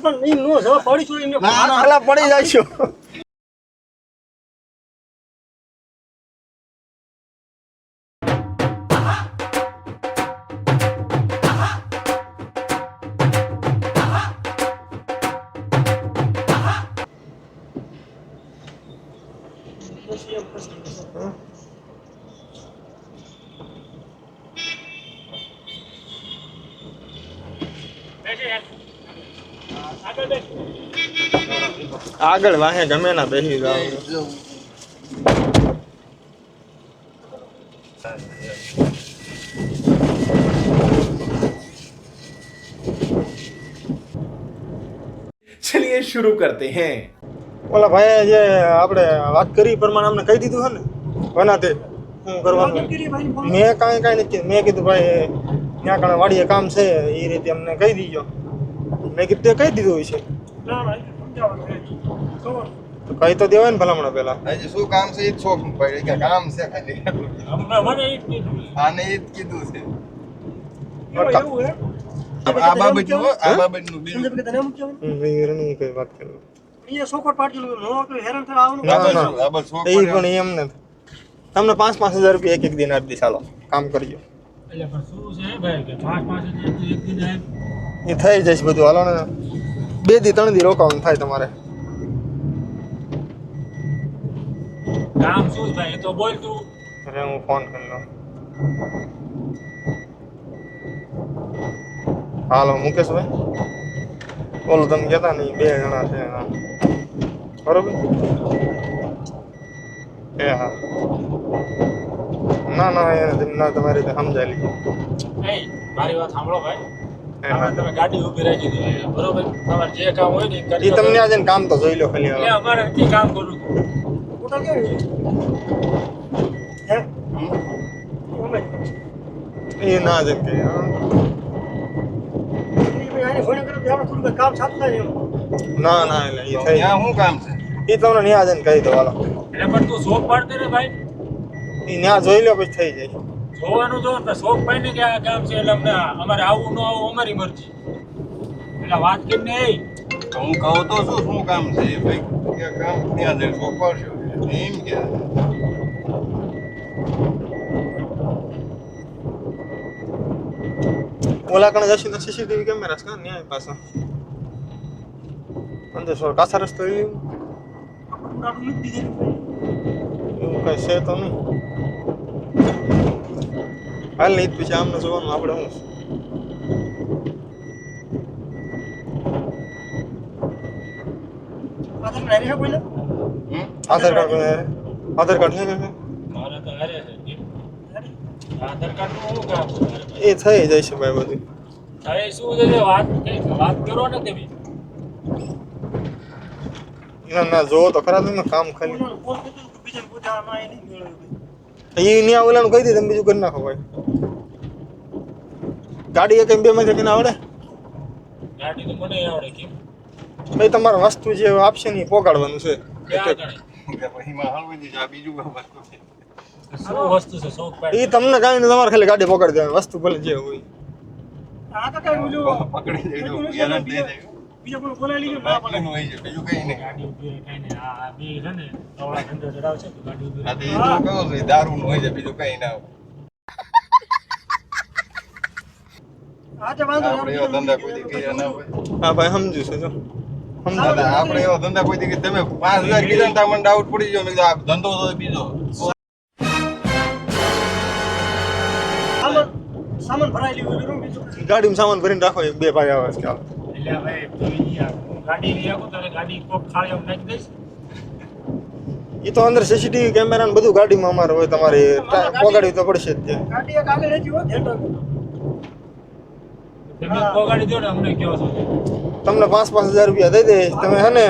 પણ ઈ નો જવા પડી છું એમને ના ના હલા પડી જાય છો આગળ વાહે ગમે ના બેસી જાવ चलिए शुरू करते हैं। ઓલા ભાઈ જે આપણે વાત કરી પ્રમાણે અમને કહી દીધું હે ને વનાતે શું કરવાનું મેં કાંઈ નથી મેં કીધું ભાઈ ત્યાં કારણે વાડીએ કામ છે એ રીતે અમને કહી દીજો મેં કીધું તે કહી દીધું હોય છે તો કહી તો દેવાય ને ભલામણ પેલા હજી શું કામ છે એ જ શોખ પડી કે કામ છે ખાલી આને એ જ કીધું છે આ બાબતનું બિલ રણી કઈ વાત કરી એ સોકોટ પાડજો નો તો હેરાન થવા આવવાનું ના ના એ પણ એમ નથી તમને 5,000 રૂપિયા એક દિન આપી ચાલો કામ કરજો એટલે પણ શું છે ભાઈ કે 5,000 એક દિન એ થઈ જશે બધું હાલો ને 2 દી 3 દી રોકાવાનું થાય તમારે કામ શું ભાઈ તો બોલ તું અરે હું ફોન કરી લઉં હાલો મુકેશભાઈ બોલો તમે કહેતા નહીં 2 જણા છે બરોબર એ હા ના ના ના તમારી રીતે સમજાય લીધું મારી વાત સાંભળો ભાઈ તમે ગાડી ઊભી રાખી દો બરોબર તમારે જે કામ હોય ને એ તમને આજે કામ તો જોઈ લો ખાલી એટલે અમારે નથી કામ કરું ટોટલ કેવી હે એ ના જેમ કે કામ સાચું થાય ના ના એટલે એ થઈ ત્યાં શું કામ છે એ તમને ન્યા જઈને કહી દો હાલો એટલે પણ તું શોખ પાડતે ને ભાઈ એ ન્યા જોઈ લો પછી થઈ જાય જોવાનું જો ને શોખ પાડીને કે આ કામ છે એટલે અમને અમારે આવું ન આવું અમારી મરજી એટલે વાત કરીને હું કહું તો શું કામ છે એ ભાઈ કે કામ ત્યાં જઈને શોખ પાડશો એમ કે ઓલા કણે જશે તો સીસીટીવી કેમેરા છે ન્યાય પાછા અંદર સોર કાસા રસ્તો એવું કઈ છે તો નહીં હાલ નહીં પછી આમને જોવાનું આપણે શું આધાર કાર્ડ છે મારે તો હારે છે આધાર કાર્ડ નું શું કામ એ થઈ જાય છે ભાઈ બધું હવે શું છે વાત કરો ને તમે ના ના જોવો તો ખરા તમે કામ ખાલી એ ન્યા ઓલાનું કહી દે તમે બીજું કરી નાખો ભાઈ ગાડી એક 2 માંથી કઈ આવડે ગાડી તો મને આવડે કેમ ભાઈ તમારે વસ્તુ જે આપશે ને એ પોગાડવાનું છે પછી માં હળવી આ બીજું વસ્તુ છે શું વસ્તુ છે શોખ પાડ એ તમને કાંઈ નહીં તમારે ખાલી ગાડી પોગાડી દેવાની વસ્તુ ભલે જે હોય આ તો કઈ બોલ્યો પકડી દેજો હેરાન થઈ જાય બીજો કોઈ બોલાવી લીધો ના બાકી હોય છે બીજું કઈ નહીં ગાડી ઉભી કઈ નહીં આ બે છે ને તવડા ધંધો ચડાવશે તો ગાડી ઉભી આ તો એ તો કહો છો દારૂ નું હોય છે બીજું કઈ ના હોય આ તો વાંધો આપણે એવો ધંધા કોઈ દી કર્યા ના હોય હા ભાઈ સમજુ છે જો સમજા આપણે એવો ધંધા કોઈ દી તમે 5,000 કીધા ને તો મને ડાઉટ પડી ગયો મેં કીધું આ ધંધો તો બીજો સામાન ભરાઈ લીધું બીજું ગાડીમાં સામાન ભરીને રાખો 2 ભાઈ આવે છે એટલે ભાઈ ગાડી લઈ આવું તારે ગાડી કોક ખાળી આમ નાખી દઈશ એ તો અંદર સીસીટીવી કેમેરા ને બધું ગાડીમાં અમારે હોય તમારે પોગાડવી તો પડશે જ તે ગાડી એક આગળ રહેતી હોય ધ્યાન રાખો તમે પોગાડી દો ને અમને કહો છો તમને 5,000 રૂપિયા દઈ દે તમે હે ને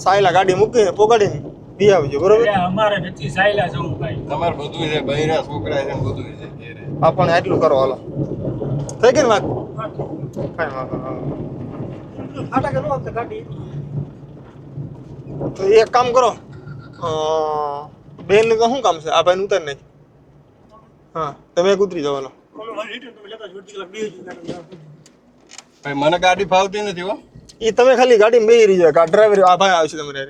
સાયલા ગાડી મૂકીને પોગાડીને બી આવજો બરોબર એટલે અમારે નથી સાયલા જવું ભાઈ તમારે બધું છે બૈરા છોકરા છે બધું છે ઘેરે આપણને એટલું કરો હાલો થઈ ગઈ ને વાત કાંઈ વાંધો ફાટા કે નો આપતા ગાડી તો એક કામ કરો બેન તો શું કામ છે આ ભાઈ ઉતાર નાખ હા તમે એક ઉતરી જવાનો ભાઈ મને ગાડી ફાવતી નથી હો. એ તમે ખાલી ગાડીમાં બેહી રહી જાય ડ્રાઈવર આ ભાઈ આવશે તમારે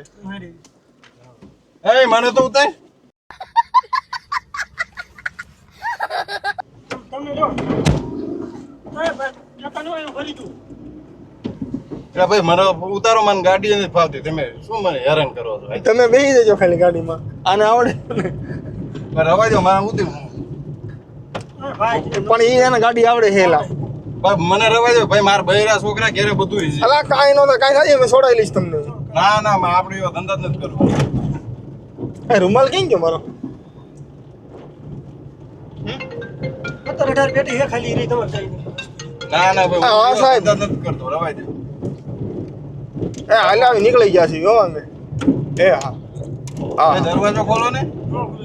એ મને તો ઉતાર. તમને જો ભરી દઉં. એટલે ભાઈ મને ઉતારો, મને ગાડી નથી ફાવતી. તમે શું મને હેરાન કરો છો? તમે બેહી જજો ખાલી ગાડીમાં આને આવડે રવા દો મને ઉતરી. પણ એ એને ગાડી આવડે હેલા મને રવા દો ભાઈ, મારા બૈરા છોકરા ઘેરે બધું છે. અલા કાંઈ નો થાય, કાંઈ થાય અમે છોડાવી લઈશ તમને. ના ના આપણે એવો ધંધા જ નથી કરવો. એ રૂમાલ કેમ ગયો મારો? પેટી હે ખાલી રહી તમારે ચાਹੀદી. ના ના ભાઈ હા, હું એવો સાહેબ. ધંધા નથી કરતો. રવા દો. એ હાલે આવી નીકળી ગયા છે હો અમે. એ હા હા દરવાજો ખોલો ને.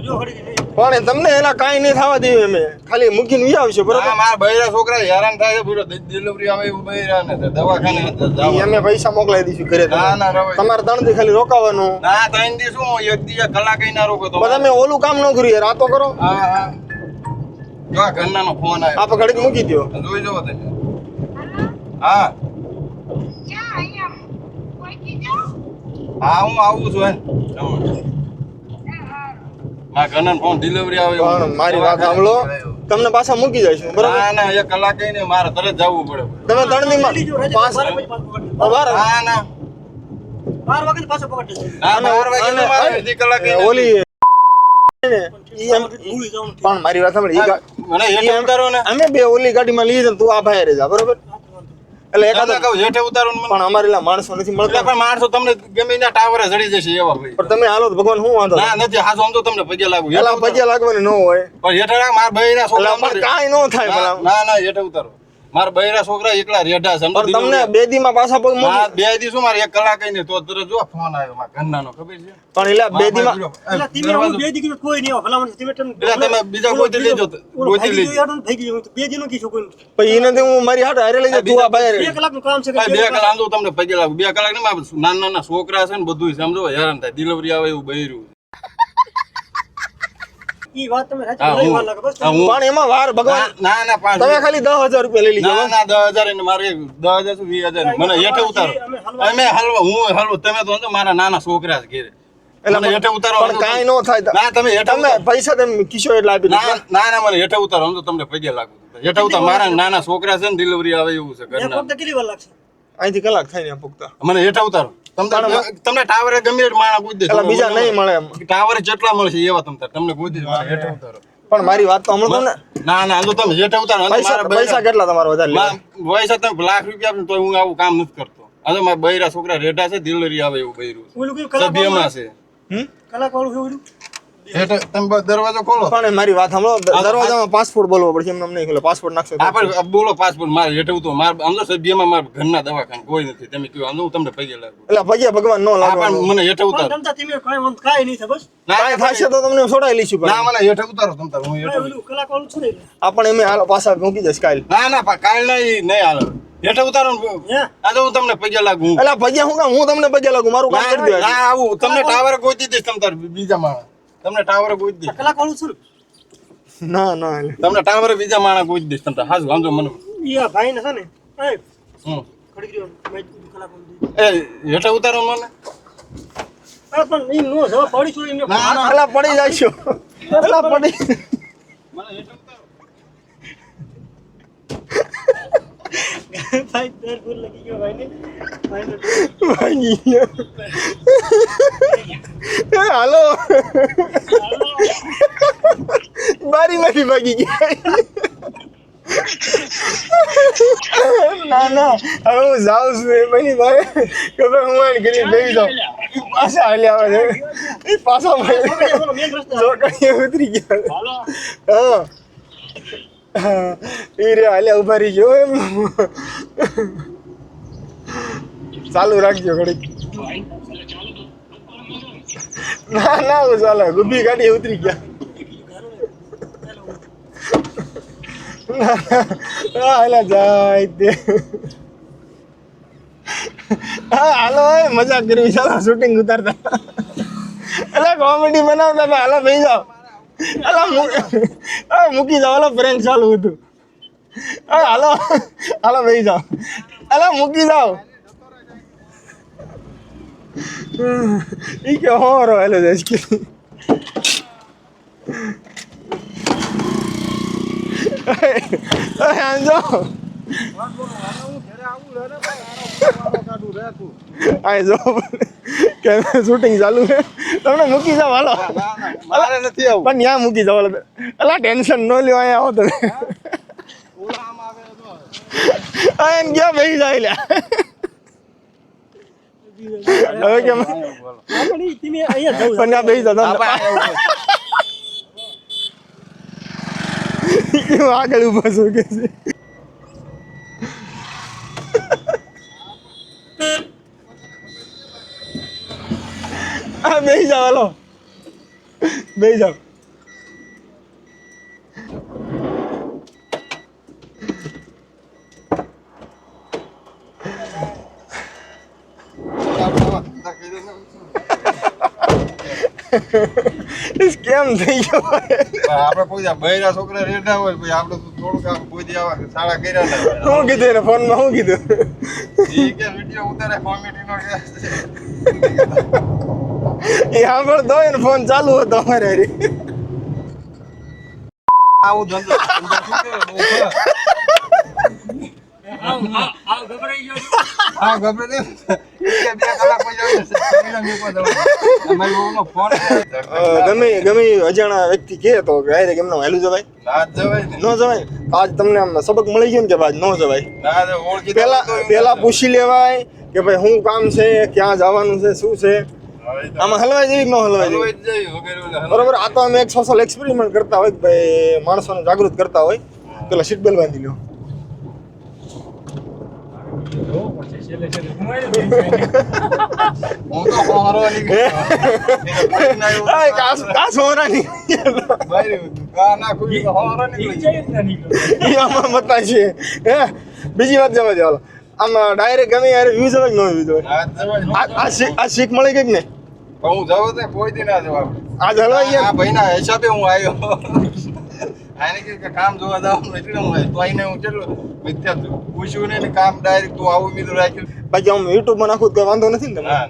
જો ખડી ગઈ. પણ તમને એના કાંઈ નહીં થવા દેવું અમે ખાલી મૂકીને વી આવશે બરોબર. હા, મારા બૈરા છોકરા હેરાન થાય છે. પૂરો ડિલિવરી આવે એવું બૈરા ને દવાખાને ઈ જવાનું. અમે પૈસા મોકલાવી દઈશું ઘરે ના ના રવા દો. તમારે 3 દી ખાલી રોકાવાનું. ના ત્રણ દી શું એક દી કલાક ના રોકો તો. પણ તમે ઓલું કામ ન કર્યું યાર, આ તો કરો. હા હા જો આ ઘરનાનો ફોન આવ્યો. આપણે ઘડીક મૂકી દો. જોઈ જવો તમે. હા હા હું આવું છું હે. મારા ઘરનાનો ફોન ડિલિવરી આવે એવું. પણ મારી વાત સાંભળો, તમને પાછા મૂકી જઈશું બરોબર. ના ના એક કલાક નહીં, મારે તરત જવું પડે. તમે 3 દીમાં 5 ના ના 12 વાગે પાછો પકડી દેજો. ના 12 વાગે તો મારે અડધી કલાક નહીં. ઓલી પણ મારી વાત સાંભળ, મને હેઠે ઉતારો ને. અમે બે ઓલી ગાડીમાં લઈ જાય તું આ ભાઈ રે જા બરોબર. એટલે એકાદ તમને કહું હેઠે ઉતારો ને મને. પણ અમારે એલા માણસો નથી એટલે મળતા. પણ માણસો તમને ગમે ત્યાં ટાવરે જડી જશે એવા ભાઈ. પણ તમે હાલો તો ભગવાન શું વાંધો? ના નથી હાસો આમ તો તમને પગે લાગુ. એલા પજ્યા લાગવાની ન હોય. પણ હેઠે રાખ, મારા બૈરા એટલે છોકરા પણ કાંઈ ન થાય ભલા. ના ના હેઠે ઉતારો. મારા બૈરા છોકરા એકલા રેઢા છે. પણ તમને 2 દીમાં પાછા પગ મૂકી. હા, બે દી શું મારે એક કલાક નહીં તો તરત જો ફોન આવ્યો મારા ઘરનાનો. ખબર છે? પણ એલા 2 દીમાં એટલે તમે હું બે દીકરી કોઈ નહીં આવે. ભલામણ તમે એટલે તમે બીજા કોઈ લેજો તો. ગોતી લેજો. થઈ ગયું બે દીનું કીધું કોઈ. પછી એનાથી હું મારી હાટે હારે લઈ જાય તું આ ભાઈ રે. 2 કલાકનું કામ છે કે ભાઈ, બે કલાક આંધો તમને પગે લાગુ. 2 કલાક નહીં, મારા નાના નાના છોકરા છે ને બધું સમજો હેરાન થાય. ડિલિવરી આવે એવું બૈરું. ઈ વાત તમે હા, સાચી હું- વાર લાગે બસ. હા, હું- પણ એમાં વાર ભગવાન. ના ના પાંચ તમે ખાલી 10,000 રૂપિયા લઈ લીધા. ના ના 10,000 એને મારે 10,000 શું 20,000 મને હેઠે ઉતારો. અમે હલવા હું હલવો તમે તો સમજો મારા નાના છોકરા છે ઘેરે. મને હેઠે ઉતારો. પણ કાંઈ ન થાય. ના તમે હેઠે તમે ઉતારો. પૈસા તમે કિશો એટલે આપી ના દીધા. ના ના મને હેઠે ઉતારો. આમ તો તમને પગે લાગુ. હેઠે ઉતારો. મારા નાના છોકરા છે ને ડિલિવરી આવે એવું છે એક ઘરના. વખત કેટલી વાર લાગશે? અહીંથી કલાક થાય ને પુખ્તા. મને હેઠે ઉતારો. તમને ટાવરે ગમે તે માણસ પૂછ દે. એટલે બીજા નહીં મળે એમ. ટાવરે જેટલા મળશે એવા તમને પૂછ દે. મને હેઠે ઉતારો. પણ મારી વાત તો હમણાં તમને ના ના આમ તો તમે હેઠે ઉતારો. અને પૈસા મારા બૈરા- પૈસા કેટલા તમારે વધારે લેવા? પૈસા તમે લાખ રૂપિયા આપે ને તોય હું આવું કામ નથી કરતો. આજે મારા બૈરા છોકરા રેઢા છે ડિલિવરી આવે એવું બૈરું છે. ઓલું કયું કલાક સભ્યમાં છે. કલાક વાળું કેવું? હેઠે તમે દરવાજો ખોલો. પણ મારી વાત સાંભળો, દરવાજામાં પાસપોર્ટ બોલવો પડશે. એમને નહીં ખોલે. પાસપોર્ટ નાખશો તો. આપણે બોલો પાસપોર્ટ મારે હેઠે ઉતરો. મારે આમ તો સભ્યમાં મારા ઘરના દવાખાને કોઈ નથી. તમે કહો આમ તો હું તમને પગે લાગુ. એટલે પગે ભગવાન ન હા, લાગવાનું. પણ મને હેઠે ઉતારો. તમતા તમે કાંઈ નહીં થાય બસ. કાંઈ થશે તો તમને છોડાઈ લઈશું. ના પણ મને હેઠે ઉતારો તમ તાર. હું હેઠે કાંઈ ઓલું કલાક વાળું છે ને એટલે. આપણે એમ હાલો પાછા મૂકી દઈશ કાલ. ના ના કાલ નહીં હાલો. હેઠે ઉતારો ને. હે? આજે હું તમને પગે લાગુ. એટલે પગે હું કામ હું તમને પગે લાગુ? મારું કામ કરી દો. ના આવું તમને ટાવરે ગોતી દઈશ તમ તાર બીજા માણસ. તમને ટાવરે ગોતી દઈશ. કલાક વાળું છે ને? ના ના એટલે. તમને ટાવરે બીજા માણસ ગોતી દઈશ તમ તાર. હાજુ સમજો મને. ઈ આ ભાઈને છે ને એ હમ. ખડી ગયો મેં કીધું કલાક વાળું. એ હેઠે ઉતારો મને. આ પણ ઈ નો જવા પડી છું એમને. ના ના એટલે પડી જાય છો. એટલે પડી મને હેઠે ઉતારો. ભાઈ તેર ફૂલ લગી ગયો ભાઈને. ભાઈને ભાગી ગયો. એ હાલો બારીમાંથી ભાગી ગયા. ના ના હવે હું જાઉં છું. એ બની ભાઈ ખબર હું આને કરી બેસી જાઉં. ઈ પાછા હાલ્યા આવે છે. ઈ પાછા ઓલો મેન રસ્તો ચોકડીએ ઉતરી ગયા. હા ઈ રે હાલ્યા ઉભા રહી ગયો એમ. ચાલુ રાખજો ઘડીક. ના ના હું ચાલે ગુબ્બી ગાડી ઉતરી ગયા. હા હાલા જાય તે. હા હાલો એ મજાક કરવી ચાલો શૂટિંગ ઉતારતા. એટલે કોમેડી બનાવતા હતા. હાલો બેસી જાઓ. હાલો મૂકી જાઓ. હાલો પ્રેન્ક ચાલુ હતું. હા હાલો હાલો બેસી જાઓ. અલા મૂકી જાઓ ઈ કે હોરો હેલો દેશ કે આમ જાઓ આ જો કે શૂટિંગ ચાલુ છે તમને મૂકી જાઓ હાલો મારે નથી આવું પણ ત્યાં મૂકી જાઓ અલા ટેન્શન ન લ્યો અહીંયા આવો તમે આયન ક્યાં બેસી જાય લ્યા હવે કેમ પણ ત્યાં બેસી જાઓ તમે આગળ ઉભા છો કે છે આ બેસી જાઓ હાલો બેસી જાઓ કેમ થઈ ગયો આપણે કોઈ બૈરા છોકરા રેડા હોય પછી આપણે તો થોડુંક આમ કોઈ દી આવા સાડા કર્યા ના શું કીધું એને ફોનમાં શું કીધું ઈ કે વિડિયો ઉતારે કોમેડી નો કે એ સાંભળ દો એને ફોન ચાલુ હતો અમારે હારી. આવું ધંધો શું કરે આવ ગભરાઈ ગયો હા ગભરે દે કે 2 કલાક પછી આવશે સમીરા મેકો દો અમારી ઓનો ફોન ગમે ગમે અજાણા વ્યક્તિ કહે તો ડાયરેક્ટ એમનો હેલું જવાય ના જવાય ને ન જવાય આજ તમને આમ સબક મળી ગયો ને કે ભાઈ ન જવાય ના તો ઓળખી પેલા પૂછી લેવાય કે ભાઈ શું કામ છે ક્યાં જવાનું છે શું છે આમાં હલવાઈ જેવી ન હલવાઈ જેવી બરોબર આ તો અમે એક સોશિયલ એક્સપેરિમેન્ટ કરતા હોય કે ભાઈ માણસોને જાગૃત કરતા હોય પેલા સીટ બેલ્ટ બાંધી લ્યો હું તો હોરો નીકળ્યો કાસ હોરા ની બાઈ કા ના કોઈ હોરો નીકળ્યો એ આમાં મતા છે હે બીજી વાત જવા દે હાલો આમાં ડાયરેક્ટ ગમે યાર વ્યૂઝ હોય કે નો વ્યૂઝ હોય આ શીખ મળી ગઈ કે ને હું જાવ તો કોઈ દી ના જવાબ આજ હલવાઈ ગયા આ ભાઈના હિસાબે હું આવ્યો આને કે કામ જોવા જવાનું એટલે હું આવ્યો તો આઈને હું કેટલો મિથ્યા પૂછ્યું ને કામ ડાયરેક્ટ તું આવું મીધું રાખ્યું બાકી આમ યુટ્યુબ માં નાખું કઈ વાંધો નથી ને તમને ના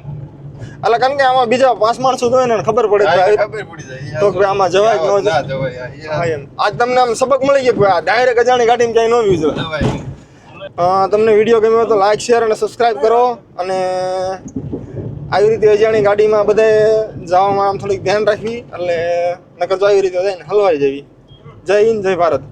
એટલે કારણ કે આમાં બીજા 5 માણસો જોઈને એને ખબર પડે કે ખબર પડી જાય તો કે આમાં જવાય કે ન ના જવાય જવાય હા એમ આજ તમને આમ સબક મળી ગયો કે ડાયરેક્ટ અજાણી ગાડીમાં ક્યાંય ન વ્યૂઝ હોય જવાય તમને વિડીયો ગમ્યો તો લાઈક શેર અને સબસ્ક્રાઇબ કરો અને આવી રીતે અજાણી ગાડીમાં બધાએ જવામાં આમ થોડીક ધ્યાન રાખવી એટલે નકર તો આવી રીતે જાય ને હલવાઈ જવી જય હિન્દ જય ભારત